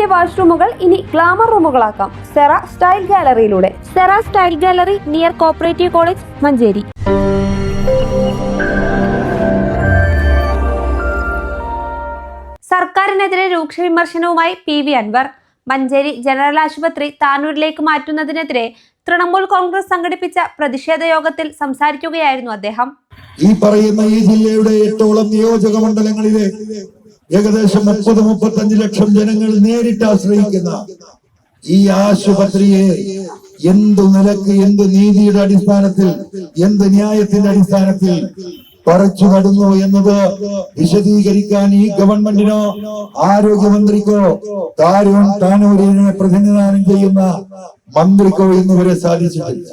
വീടിന്റെ വാഷ്റൂമുകൾ ഇനി ഗ്ലാമർ റൂമുകളാക്കാം സെറ സ്റ്റൈൽ ഗാലറിയിലൂടെ. Sera style gallery near cooperative college, Manjeri. സർക്കാരിനെതിരെ രൂക്ഷ വിമർശനവുമായി PV അൻവർ. മഞ്ചേരി ജനറൽ ആശുപത്രി താനൂരിലേക്ക് മാറ്റുന്നതിനെതിരെ തൃണമൂൽ കോൺഗ്രസ് സംഘടിപ്പിച്ച പ്രതിഷേധ യോഗത്തിൽ സംസാരിക്കുകയായിരുന്നു അദ്ദേഹം. ഈ പറയുന്ന ഈ ജില്ലയുടെ 8ഓളം നിയോജക മണ്ഡലങ്ങളിലെ ഏകദേശം 30-35 ലക്ഷം ജനങ്ങൾ നേരിട്ട് ആശ്രയിക്കുന്ന ഈ ആശുപത്രിയെ എന്തു നിലക്ക്, എന്ത് നീതിയുടെ അടിസ്ഥാനത്തിൽ, എന്ത് ന്യായത്തിന്റെ അടിസ്ഥാനത്തിൽ പറിച്ചു കടന്നു എന്നത് വിശദീകരിക്കാൻ ഈ ഗവൺമെന്റിനോ ആരോഗ്യമന്ത്രിക്കോ താനൂരിനെ പ്രതിനിധാനം ചെയ്യുന്ന മന്ത്രിക്കോ ഇന്നുവരെ സാധിച്ചിട്ടില്ല.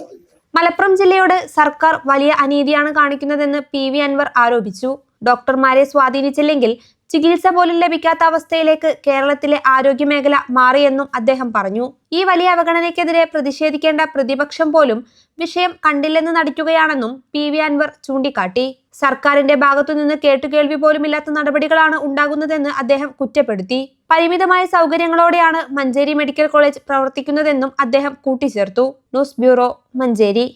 മലപ്പുറം ജില്ലയോട് സർക്കാർ വലിയ അനീതിയാണ് കാണിക്കുന്നതെന്ന് PV അൻവർ ആരോപിച്ചു. ഡോക്ടർമാരെ സ്വാധീനിച്ചില്ലെങ്കിൽ ചികിത്സ പോലും ലഭിക്കാത്ത അവസ്ഥയിലേക്ക് കേരളത്തിലെ ആരോഗ്യ മേഖല മാറിയെന്നും അദ്ദേഹം പറഞ്ഞു. ഈ വലിയ അവഗണനയ്ക്കെതിരെ പ്രതിഷേധിക്കേണ്ട പ്രതിപക്ഷം പോലും വിഷയം കണ്ടില്ലെന്ന് നടിക്കുകയാണെന്നും PV അൻവർ ചൂണ്ടിക്കാട്ടി. സർക്കാരിന്റെ ഭാഗത്തുനിന്ന് കേട്ടുകേൾവി പോലുമില്ലാത്ത നടപടികളാണ് ഉണ്ടാകുന്നതെന്ന് അദ്ദേഹം കുറ്റപ്പെടുത്തി. പരിമിതമായ സൗകര്യങ്ങളോടെയാണ് മഞ്ചേരി മെഡിക്കൽ കോളേജ് പ്രവർത്തിക്കുന്നതെന്നും അദ്ദേഹം കൂട്ടിച്ചേർത്തു. News bureau, Manjeri.